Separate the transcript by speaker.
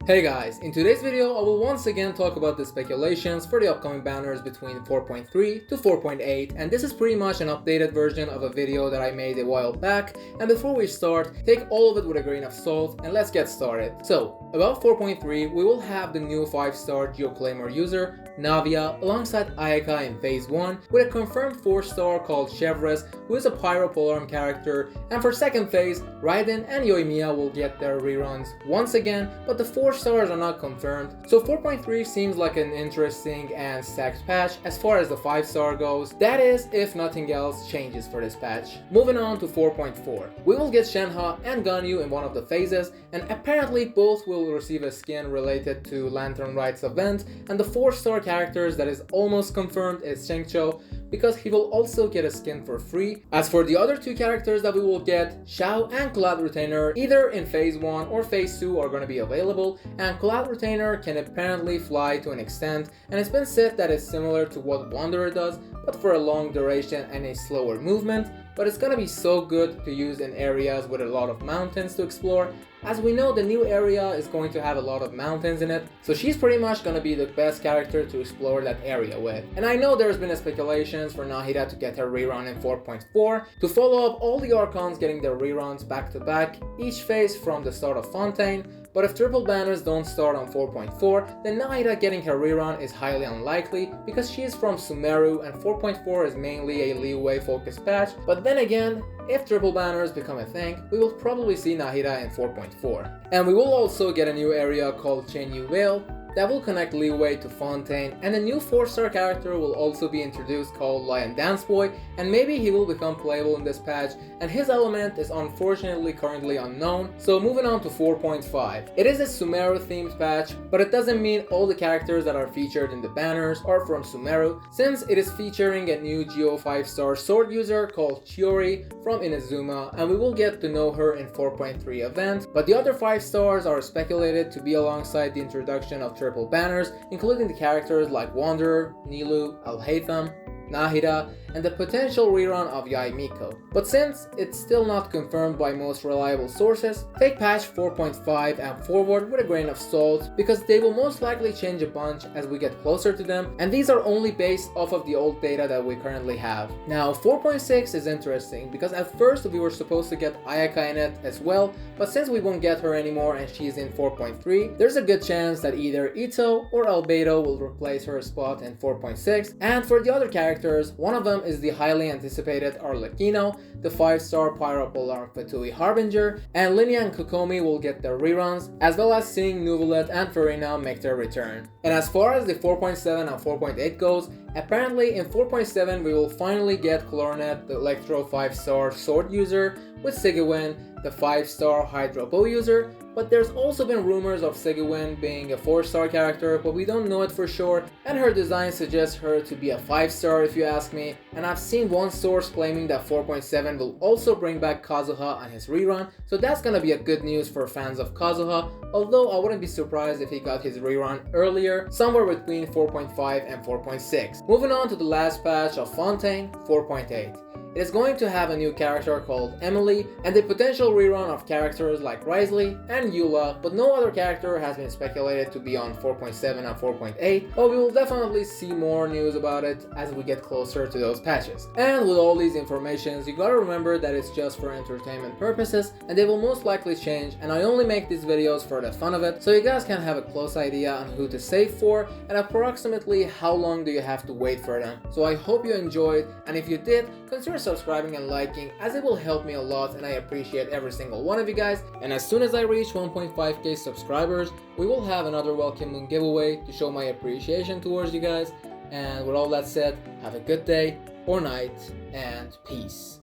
Speaker 1: Hey guys, in today's video I will once again talk about the speculations for the upcoming banners between 4.3 to 4.8, and this is pretty much an updated version of a video that I made a while back. And before we start, take all of it with a grain of salt and let's get started. So, about 4.3, we will have the new 5-star Geoclaimer user, Navia, alongside Ayaka in Phase 1, with a confirmed 4-star called Chevres, who is a Pyro Polearm character, and for second phase, Raiden and Yoimiya will get their reruns once again, but the 4 stars are not confirmed. So 4.3 seems like an interesting and stacked patch as far as the 5-star goes. That is, if nothing else changes for this patch. Moving on to 4.4. We will get Shenhe and Ganyu in one of the phases, and apparently both will receive a skin related to Lantern Rites event, and the 4-star characters that is almost confirmed is Shengqiu, because he will also get a skin for free. As for the other 2 characters that we will get, Xiao and Cloud Retainer, either in Phase 1 or Phase 2 are going to be available, and Cloud Retainer can apparently fly to an extent, and it's been said that it's similar to what Wanderer does, but for a long duration and a slower movement. But it's gonna be so good to use in areas with a lot of mountains to explore. As we know, the new area is going to have a lot of mountains in it, so she's pretty much gonna be the best character to explore that area with. And I know there's been speculations for Nahida to get her rerun in 4.4 to follow up all the Archons getting their reruns back to back, each phase from the start of Fontaine. But if triple banners don't start on 4.4, then Nahida getting her rerun is highly unlikely because she is from Sumeru and 4.4 is mainly a Liyue focused patch. But then again, if triple banners become a thing, we will probably see Nahida in 4.4. And we will also get a new area called Chenyu Vale that will connect Liyue to Fontaine, and a new 4-star character will also be introduced called Lion Dance Boy, and maybe he will become playable in this patch, and his element is unfortunately currently unknown. So moving on to 4.5. It is a Sumeru themed patch, but it doesn't mean all the characters that are featured in the banners are from Sumeru, since it is featuring a new Geo 5-star sword user called Chiori from Inazuma, and we will get to know her in 4.3 event. But the other 5 stars are speculated to be alongside the introduction of triple banners, including the characters like Wanderer, Nilou, Alhaitham, Nahida, and the potential rerun of Yae Miko. But since it's still not confirmed by most reliable sources, take patch 4.5 and forward with a grain of salt, because they will most likely change a bunch as we get closer to them, and these are only based off of the old data that we currently have. Now 4.6 is interesting because at first we were supposed to get Ayaka in it as well, but since we won't get her anymore and she's in 4.3, there's a good chance that either Ito or Albedo will replace her spot in 4.6, and for the other characters, one of them is the highly anticipated Arlecchino, the 5-star Pyro Polearm Fatui Harbinger, and Linia and Kokomi will get their reruns, as well as seeing Nuvolet and Farina make their return. And as far as the 4.7 and 4.8 goes, apparently in 4.7 we will finally get clorinde, the Electro 5-star sword user, with sigewinne, the 5-star Hydro Bow user. But there's also been rumors of sigewinne being a 4-star character, but we don't know it for sure, and her design suggests her to be a 5-star if you ask me. And I've seen one source claiming that 4.7 will also bring back Kazuha on his rerun, so that's gonna be a good news for fans of Kazuha, although I wouldn't be surprised if he got his rerun earlier, somewhere between 4.5 and 4.6. Moving on to the last patch of Fontaine, 4.8. It is going to have a new character called Emilie, and a potential rerun of characters like Risley and Eula, but no other character has been speculated to be on 4.7 and 4.8, but we will definitely see more news about it as we get closer to those patches. And with all these informations, you gotta remember that it's just for entertainment purposes, and they will most likely change, and I only make these videos for the fun of it, so you guys can have a close idea on who to save for, and approximately how long do you have to wait for them. So I hope you enjoyed, and if you did, consider subscribing and liking, as it will help me a lot and I appreciate every single one of you guys. And as soon as I reach 1.5k subscribers, we will have another Welcome Moon giveaway to show my appreciation towards you guys. And with all that said, have a good day or night and peace.